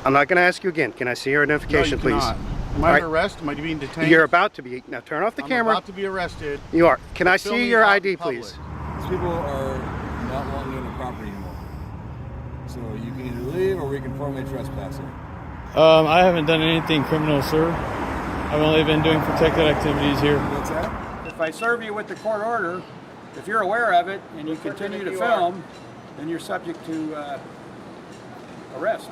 I'm not going to ask you again. Can I see your identification, please? Not. Am I under arrest? Am I being detained? You're about to be. Now turn off the camera. I'm about to be arrested. You are. Can I see your ID, please? These people are not wanting you in the property anymore. So you can either leave or we can formally trespass you. I haven't done anything criminal, sir. I've only been doing protected activities here. What's that? If I serve you with the court order, if you're aware of it and you continue to film, then you're subject to arrest.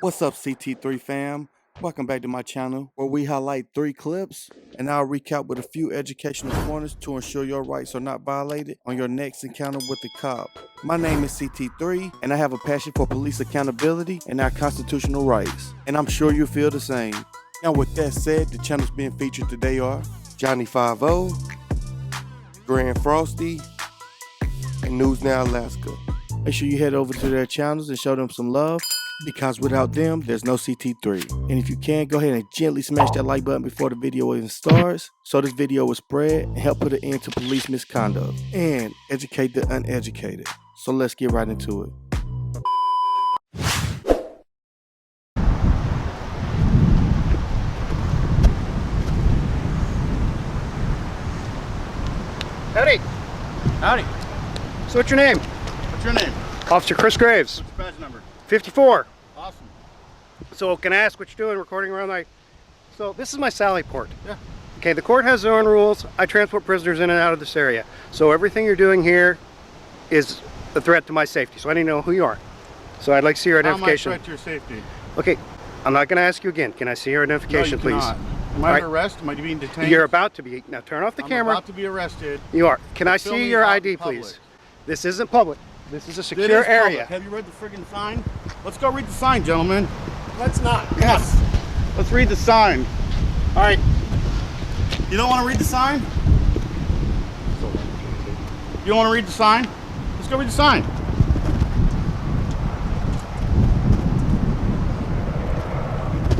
What's up, CT3 fam? Welcome back to my channel where we highlight 3 clips and I'll recap with a few educational pointers to ensure your rights are not violated on your next encounter with the cop. My name is CT3 and I have a passion for police accountability and our constitutional rights, and I'm sure you feel the same. Now with that said, the channels being featured today are Johnny 5-0, Grand Frosty, and News Now Alaska. Make sure you head over to their channels and show them some love, because without them, there's no CT3. And if you can, go ahead and gently smash that like button before the video even starts, so this video will spread and help put an end to police misconduct and educate the uneducated. So let's get right into it. Howdy. Howdy. So what's your name? What's your name? Officer Chris Graves. What's your badge number? 54. Awesome. So can I ask what you're doing recording around my... So this is my Sally Port. Yeah. Okay, the court has their own rules. I transport prisoners in and out of this area. So everything you're doing here is a threat to my safety. So I need to know who you are. So I'd like to see your identification. How am I a threat to your safety? Okay, I'm not going to ask you again. Can I see your identification, No, you please? cannot. Am I under arrest? Am I being detained? You're about to be. Now turn off the camera. I'm about to be arrested. You are. Can I see your ID, public. please? This isn't public. This is a It secure is area. public. Have you read the friggin' sign? Let's go read the sign, gentlemen. Let's not. Yes. Let's read the sign. All right. You don't want to read the sign? You don't want to read the sign? Let's go read the sign.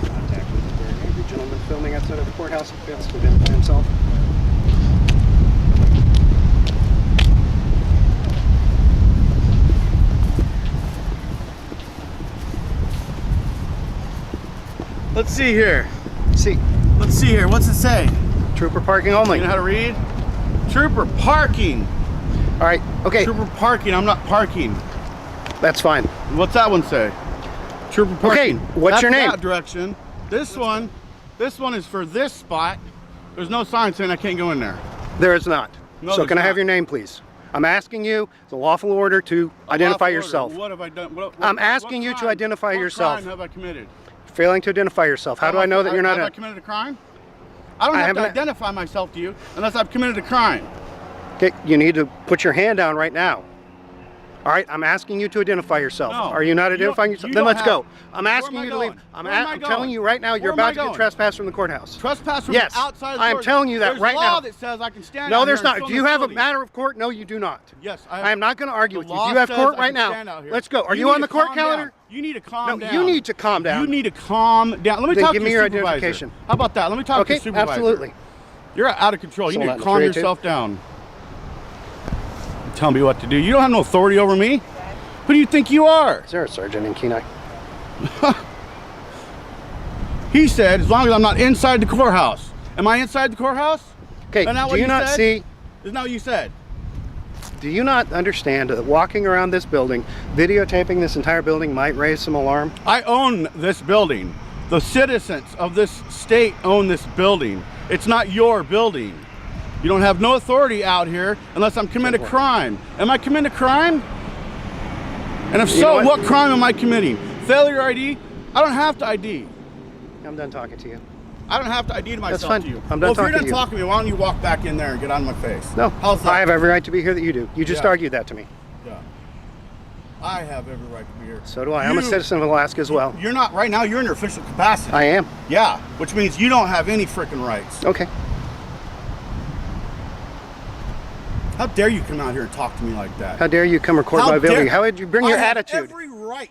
Contact with the angry gentleman filming outside of the courthouse fits within himself. Let's see here. See, Let's see here. What's it say? trooper parking only. You know how to read? Trooper parking. All right. Okay. Trooper parking. I'm not parking. That's fine. What's that one say? Trooper parking. Okay. What's your name? That direction. This one is for this spot. There's no sign saying I can't go in there. There is not. No, so can I not. have your name, please? I'm asking you. It's a lawful order to identify Lawful yourself. order. What have I done? I'm asking you to identify yourself. What crime have I committed? Failing to identify yourself. How do I know that you're not Have I committed a crime? I don't have to identify myself to you unless I've committed a crime. Okay, you need to put your hand down right now. All right, I'm asking you to identify yourself. No, Are you not identifying yourself? Then let's go. I'm asking you to leave. I'm telling you right now, you're about to get trespassed from the courthouse. Trespass from Yes, outside the I'm telling you that right now. There's law that says I can stand No, out there's here and not. film Do you this have a building. matter of court? No, you do not. Yes, I am not going to argue with you. law Do you have says court I right can now? stand out here. Let's go. Are you need on the to court calm calendar? down. You need to calm No, down. you need to calm down. You need to calm down. Let me Then talk give to me your your supervisor. identification. How about that? Let me talk to Okay, your supervisor. absolutely. You're out of control. You Sold need out to in calm 382. yourself down. Tell me what to do. You don't have no authority over me. Who do you think you are? Is there a sergeant in Kenai? He said, as long as I'm not inside the courthouse. Am I inside the courthouse? Okay, Isn't that what do you not said? see? Isn't that what you said? Do you not understand that walking around this building, videotaping this entire building might raise some alarm? I own this building. The citizens of this state own this building. It's not your building. You don't have no authority out here unless I'm committing a crime. Am I committing a crime? And if so, what crime am I committing? Failure ID? I don't have to ID. I'm done talking to you. I don't have to ID to myself. That's fine. To you. I'm done well, if talking you're to done you. talking to me, why don't you walk back in there and get out of my face? No, How's that? I have every right to be here that you do. You just Yeah. argued that to me. Yeah. I have every right to be here. So do I. I'm a citizen of Alaska as well. You're not, right now, you're in your official capacity. I am. Yeah, which means you don't have any freaking rights. Okay. How dare you come out here and talk to me like that? How dare you come record my building? How would you bring your attitude? I have every right.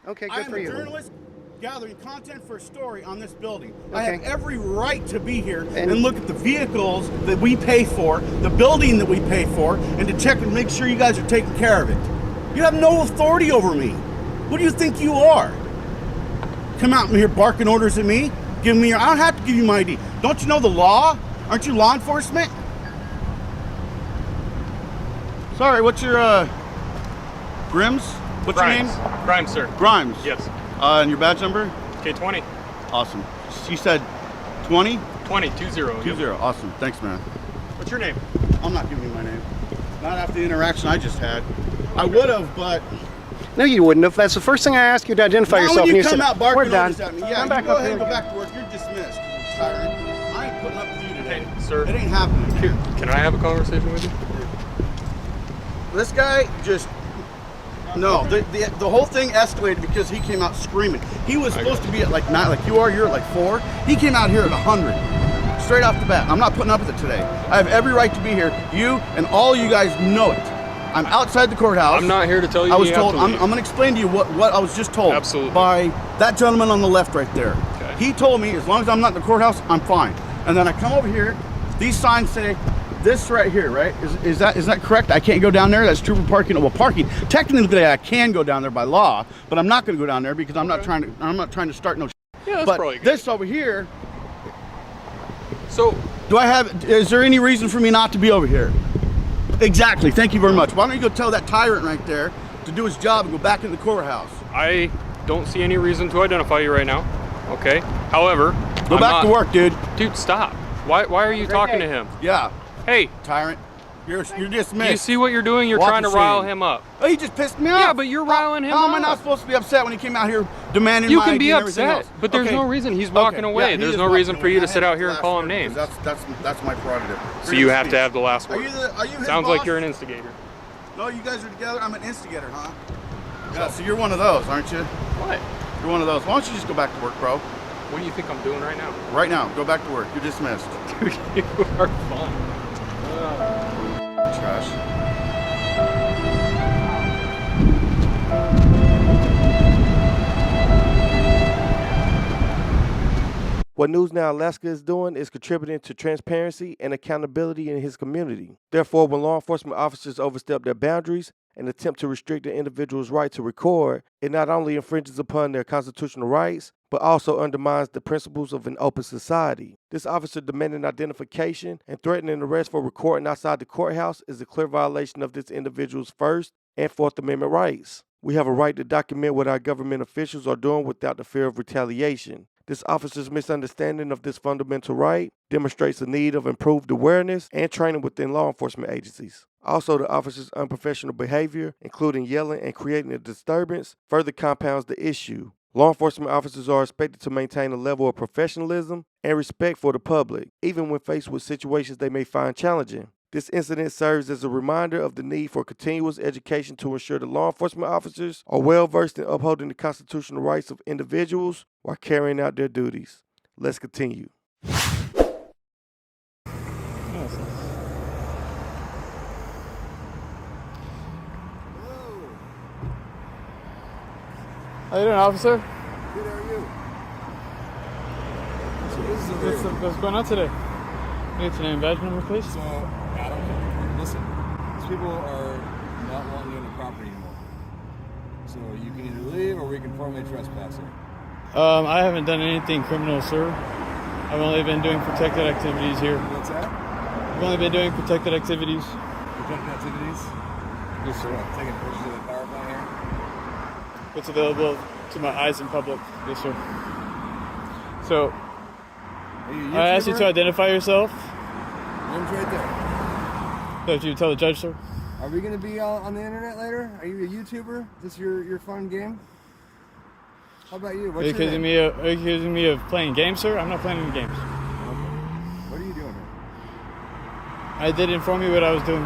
Okay, I good am for a you. journalist gathering content for a story on this building. I Okay. have every right to be here and look at the vehicles that we pay for, the building that we pay for, and to check and make sure you guys are taking care of it. You have no authority over me. Who do you think you are? come out here barking orders at me, giving me I don't have to give you my ID. Don't you know the law? Aren't you law enforcement? Sorry, what's your Grims? What's Grimes. your name? Grimes, sir. Grimes. Yes. And your badge number? K20. Awesome. You said 20? 20. 20. Awesome. Thanks, man. What's your name? I'm not giving you my name. Not after the interaction I just had. I would have, but No, you wouldn't have. That's the first thing I asked you to identify now yourself. when you and come said, out barking we're done. orders at me, yeah, Come you back go up ahead here. and go back to work. You're dismissed. Tyrant. I ain't putting up with you today. Hey, sir. It ain't happening. Can I have a conversation with you? This guy just no. The whole thing escalated because he came out screaming. He was supposed to be at like 9, like you are. You're at like 4. He came out here at 100, straight off the bat. I'm not putting up with it today. I have every right to be here. You and all you guys know it. I'm outside the courthouse. I'm not here to tell you. I was you told. have to I'm leave. going to explain to you what I was just told. Absolutely. By that gentleman on the left right there. Okay. He told me as long as I'm not in the courthouse, I'm fine. And then I come over here. These signs say this right here, right? Is that correct? I can't go down there. That's true for parking. Well, parking. Technically, I can go down there by law, but I'm not going to go down there because I'm not trying to start no. Yeah, that's but probably good. this over here. So, Is there any reason for me not to be over here? Exactly. Thank you very much. Why don't you go tell that tyrant right there to do his job and go back in the courthouse? I don't see any reason to identify you right now. Okay. However, Go back to work, dude. Dude, stop. Why are you talking to him? Yeah, Hey, tyrant. You're dismissed. do you see what you're doing? You're Walk trying to the rile scene. him up. Oh, he just pissed me off. Yeah, but you're riling him How am I up. not supposed to be upset when he came out here demanding You my can ID be and everything upset, else? but there's Okay. no reason. He's walking Okay, away. yeah, he There's is no reason walking for you away. to sit I out have here and the call last him word, names. because That's my prerogative. So you have to have the last Are word. you his Sounds like boss? you're an instigator. No, you guys are together. I'm an instigator, huh? Yeah. So you're one of those, aren't you? What? You're one of those. Why don't you just go back to work, bro? What do you think I'm doing right now? Right now, go back to work. You're dismissed. Dude, you are fun. Trash. What News Now Alaska is doing is contributing to transparency and accountability in his community. Therefore, when law enforcement officers overstep their boundaries and attempt to restrict an individual's right to record, it not only infringes upon their constitutional rights, but also undermines the principles of an open society. This officer demanding identification and threatening arrest for recording outside the courthouse is a clear violation of this individual's First and Fourth Amendment rights. We have a right to document what our government officials are doing without the fear of retaliation. This officer's misunderstanding of this fundamental right demonstrates the need of improved awareness and training within law enforcement agencies. Also, the officer's unprofessional behavior, including yelling and creating a disturbance, further compounds the issue. Law enforcement officers are expected to maintain a level of professionalism and respect for the public, even when faced with situations they may find challenging. This incident serves as a reminder of the need for continuous education to ensure that law enforcement officers are well versed in upholding the constitutional rights of individuals while carrying out their duties. Let's continue. How you doing, officer? Good, how are you? So this is a What's going on today? Get your name and badge number, please. So, Adam, listen. These people are not wanting you on the property anymore. So you can either leave or we can formally trespass it. I haven't done anything criminal, sir. I've only been doing protected activities here. What's that? I've only been doing protected activities. Protected activities? Yes, sir. What, taking pictures of the power plant here? What's available to my eyes in public. Yes, sir. So, Are you a I asked you to YouTuber? identify yourself. Name's right there. So, if you tell the judge, sir. Are we going to be on the internet later? Are you a YouTuber? Is this your fun game? How about you? Are What's you your name? are you accusing me of playing games, sir? I'm not playing any games. What are you doing here? I did inform you what I was doing.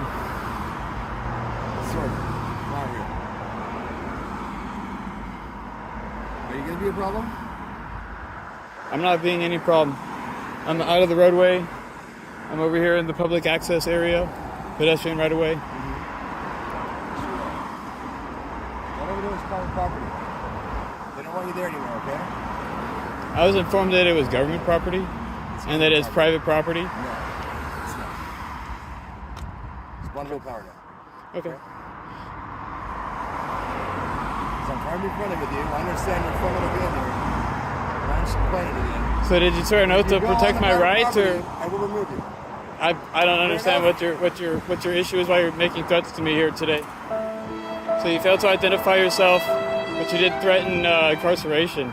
Sort of. Not real. Are you going to be a problem? I'm not being any problem. I'm out of the roadway. I'm over here in the public access area, pedestrian right away. Whatever it is, private property. They don't want you there anymore, okay? I was informed that it was government property and that it's private property. No, it's not. It's bundle power now. Okay. So I'm trying to be friendly with you. I understand you're fun little game here. complaining again. So did you swear an oath to If you go protect on my private rights, property, or I will remove you. I don't understand what your issue is, why you're making threats to me here today. So you failed to identify yourself, but you did threaten incarceration.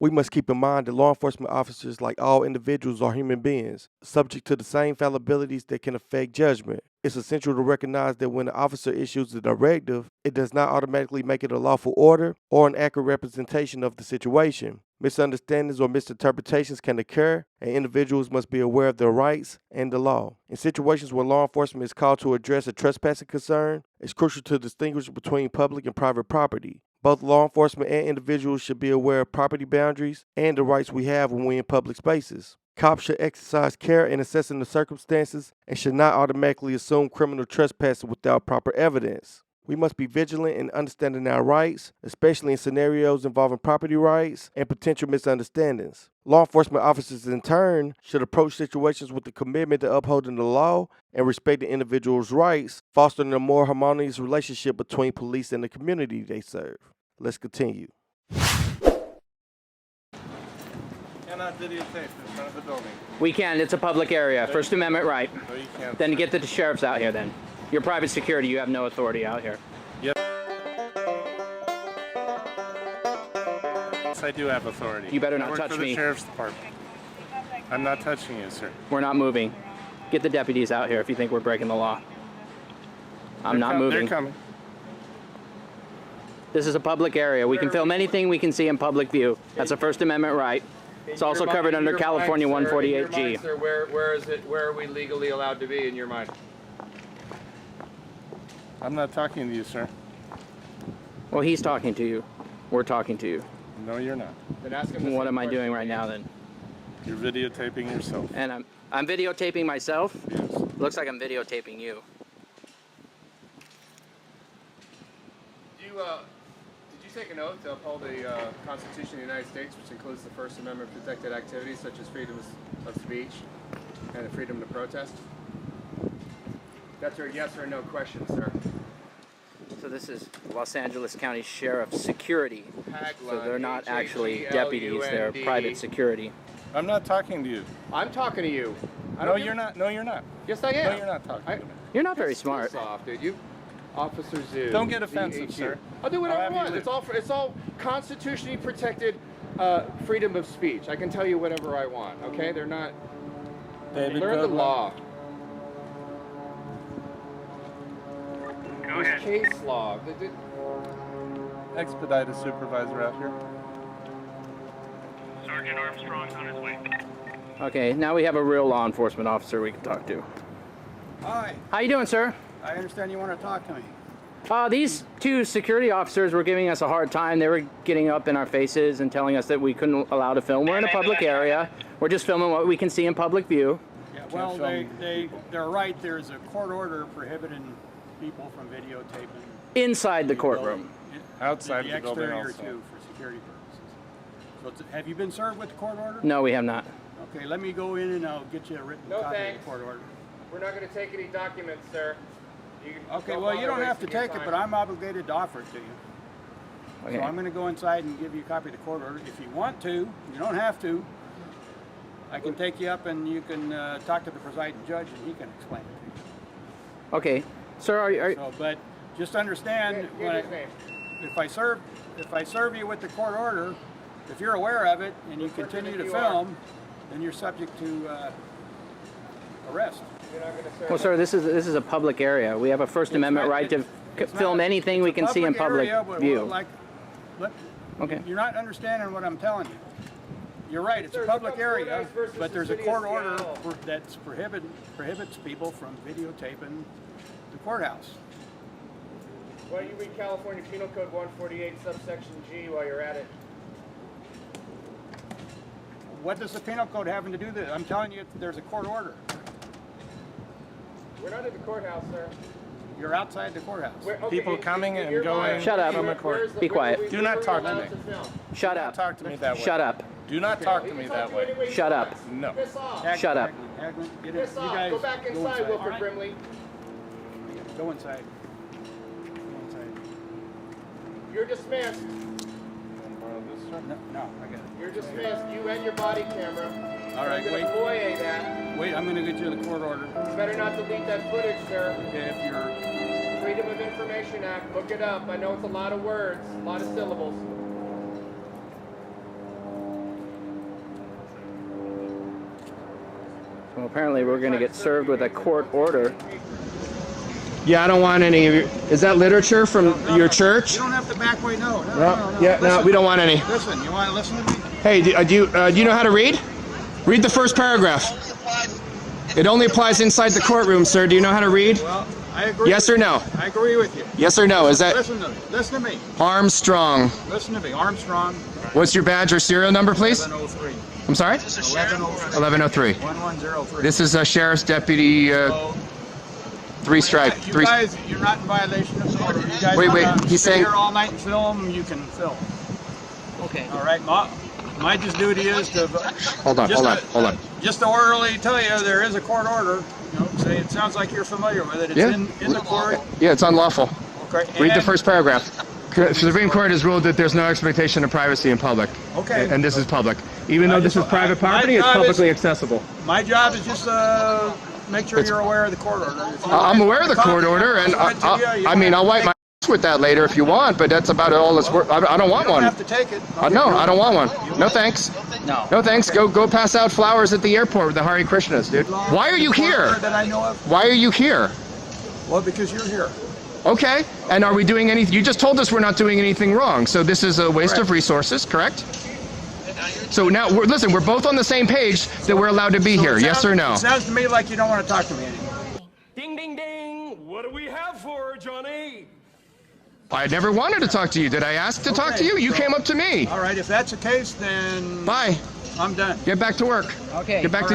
We must keep in mind that law enforcement officers, like all individuals, are human beings, subject to the same fallibilities that can affect judgment. It's essential to recognize that when an officer issues a directive, it does not automatically make it a lawful order or an accurate representation of the situation. Misunderstandings or misinterpretations can occur, and individuals must be aware of their rights and the law. In situations where law enforcement is called to address a trespassing concern, it's crucial to distinguish between public and private property. Both law enforcement and individuals should be aware of property boundaries and the rights we have when we're in public spaces. Cops should exercise care in assessing the circumstances and should not automatically assume criminal trespassing without proper evidence. We must be vigilant in understanding our rights, especially in scenarios involving property rights and potential misunderstandings. Law enforcement officers, in turn, should approach situations with the commitment to upholding the law and respecting individuals' rights, fostering a more harmonious relationship between police and the community they serve. Let's continue. Cannot videotape in front of the building. We can. It's a public area. First Amendment right. No, you can't. Then get the sheriffs out here then. You're private security. You have no authority out here. Yes, I do have authority. You better not I work touch for the me. Sheriff's Department. I'm not touching you, sir. We're not moving. Get the deputies out here if you think we're breaking the law. I'm not moving. They're coming. This is a public area. We can film anything we can see in public view. That's a First Amendment right. It's also covered under California 148G. Sir, where is it? Where are we legally allowed to be in your mind? I'm not talking to you, sir. Well, he's talking to you. We're talking to you. No, you're not. Then ask him. What am I doing right now then? You're videotaping yourself. And I'm videotaping myself? Yes. Looks like I'm videotaping you. Did you take an oath to uphold the Constitution of the United States, which includes the First Amendment protected activities such as freedom of speech and the freedom to protest? That's a yes or no question, sir. So this is Los Angeles County Sheriff Security. So they're not actually deputies, they're private security. I'm not talking to you. I'm talking to you. No, you're not. No, you're not. Yes, I am. No, you're not talking to me. You're not very smart. Soft, dude. You, Officer Zoo. Don't get offensive, sir. I'll do whatever I I'll have you want. It's all constitutionally protected freedom of speech. I can tell you whatever I want. Okay, they're not. David, Learn the Goodman. law. Go ahead. Case law. Expedite a supervisor out here. Sergeant Armstrong's on his way. Okay, now we have a real law enforcement officer we can talk to. Hi, How you doing, sir? I understand you want to talk to me. These two security officers were giving us a hard time. They were getting up in our faces and telling us that we couldn't allow to film. We're in a public area. We're just filming what we can see in public view. Yeah, well, they're right. There's a court order prohibiting people from videotaping. Inside the courtroom. Outside the the building exterior also. too, for security purposes. So have you been served with the court order? No, we have not. Okay, let me go in and I'll get you a written No, copy thanks. of the court order. We're not going to take any documents, sir. Okay, well, you don't have to take it, but I'm obligated to offer it to you. Okay. So I'm going to go inside and give you a copy of the court order. If you want to, you don't have to. I can take you up and you can talk to the presiding judge and he can explain it to you. Okay. Sir, are So, but just understand, Give when his name. if I serve you with the court order, if you're aware of it and you continue to you film, then you're subject to arrest. You're not going to serve. well, sir, this is a public area. We have a First Amendment right to film anything we can see in public area, but view. but Okay. you're not understanding what I'm telling you. You're right, it's a public area, but there's a court order that prohibits people from videotaping the courthouse. Why don't you read California Penal Code 148, subsection G, while you're at it? What does the penal code have to do with it? I'm telling you, there's a court order. We're not at the courthouse, sir. You're outside the courthouse. People coming and going Shut up. from the court. Be quiet. Do not talk to me. Shut Do not up. talk to me that way. Shut up. Do not talk to me that way. Shut up. No. Piss off. Shut up. Haglund, get in. Piss You off. guys Go back inside, Wilford Brimley. Go inside. Go inside. You're dismissed. No, I got it. You're dismissed. You and your body camera. All right, I'm wait. gonna FOIA that. Wait, I'm gonna get you the court order. You better not delete that footage, sir. Okay, if you're... Freedom of Information Act. Look it up. I know it's a lot of words, a lot of syllables. Well, apparently we're going to get served with a court order. Yeah, I don't want any. Is that literature from your church? You don't have to back way, no. Yeah, no, Listen, we don't want any. Listen, you want to listen to me? Hey, do you know how to read? Read the first paragraph. It only applies inside the courtroom, sir. Do you know how to read? Well, I agree. Yes or no? I agree with you. Yes or no? Is that Listen to me. Listen to me. Armstrong? Listen to me. Armstrong. What's your badge or serial number, please? 1103. I'm sorry? 1103. 1103. 1103. This is a sheriff's deputy. Three stripe. You Three. guys, you're not in violation of the order. You guys Wait, wanna he's sit saying- here all night and film, you can film. Okay. All right, my just duty is to... Hold on. Just to orally tell you, there is a court order. You know, say it sounds like you're familiar with it. It's Yeah. in the court. Yeah, it's unlawful. Okay. Read the and- first paragraph. The Supreme Court has ruled that there's no expectation of privacy in public. Okay. And this is public. Even though this is private property, it's publicly accessible. My job is just make sure you're aware of the court order. If you I'm want aware of the copy, court order, and I'll send it to you. You I mean, don't I'll have wipe to my ass with that later if you want, but that's about all it's worth. I don't want You don't one. have to take it. No, I don't want one. No thanks. No. No thanks. Go pass out flowers at the airport with the Hare Krishnas, dude. Why are you here? That I know of. Why are you here? Well, because you're here. Okay. And are we doing anything? You just told us we're not doing anything wrong. So this is a waste of resources, correct? So now, listen, we're both on the same page that we're allowed to be here. Yes or no? It sounds to me like you don't want to talk to me anymore. Ding, ding, ding. What do we have for her, Johnny? I never wanted to talk to you. Did I ask to talk to you? You came up to me. All right, if that's the case, then Bye. I'm done. Get back to work. Okay. Get back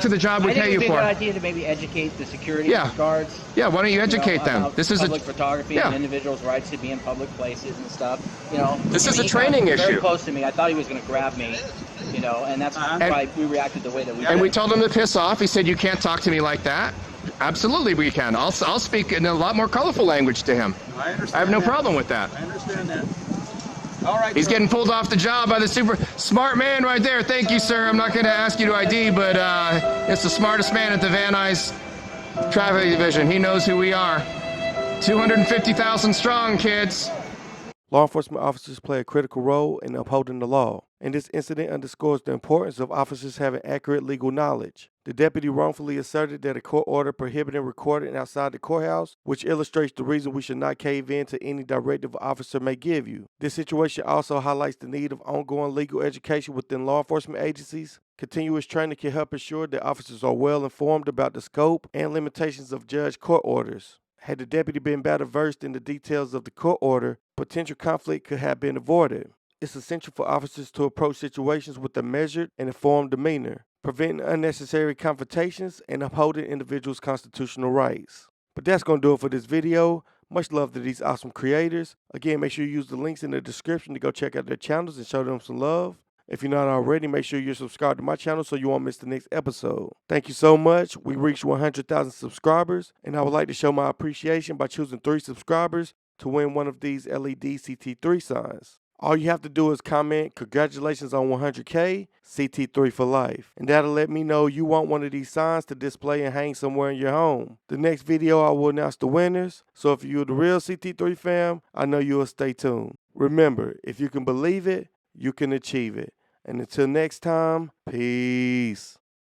to the job we I think pay it you would be a for. good idea to maybe educate the security Yeah. guards. Yeah, why don't you educate them? About This is public photography yeah. and individuals' rights to be in public places and stuff. You know, This I is mean, a he training got very issue. close to me. I thought he was going to grab me. You know, and that's why we reacted the way that we did. And we told him to piss off. He said, "You can't talk to me like that." Absolutely, we can. I'll speak in a lot more colorful language to him. I understand. I have no that. problem with that. I understand that. All right. He's getting pulled off the job by the super smart man right there. Thank you, sir. I'm not going to ask you to ID, but it's the smartest man at the Van Nuys Traffic Division. He knows who we are. 250,000 strong, kids. Law enforcement officers play a critical role in upholding the law, and this incident underscores the importance of officers having accurate legal knowledge. The deputy wrongfully asserted that a court order prohibiting recording outside the courthouse, which illustrates the reason we should not cave in to any directive an officer may give you. This situation also highlights the need of ongoing legal education within law enforcement agencies. Continuous training can help ensure that officers are well informed about the scope and limitations of judge court orders. Had the deputy been better versed in the details of the court order, potential conflict could have been avoided. It's essential for officers to approach situations with a measured and informed demeanor, preventing unnecessary confrontations and upholding individuals' constitutional rights. But that's going to do it for this video. Much love to these awesome creators. Again, make sure you use the links in the description to go check out their channels and show them some love. If you're not already, make sure you're subscribed to my channel so you won't miss the next episode. Thank you so much. We reached 100,000 subscribers, and I would like to show my appreciation by choosing 3 subscribers to win one of these LED CT3 signs. All you have to do is comment, "Congratulations on 100K, CT3 for life." And that'll let me know you want one of these signs to display and hang somewhere in your home. The next video I will announce the winners, so if you're the real CT3 fam, I know you'll stay tuned. Remember, if you can believe it, you can achieve it. And until next time, peace.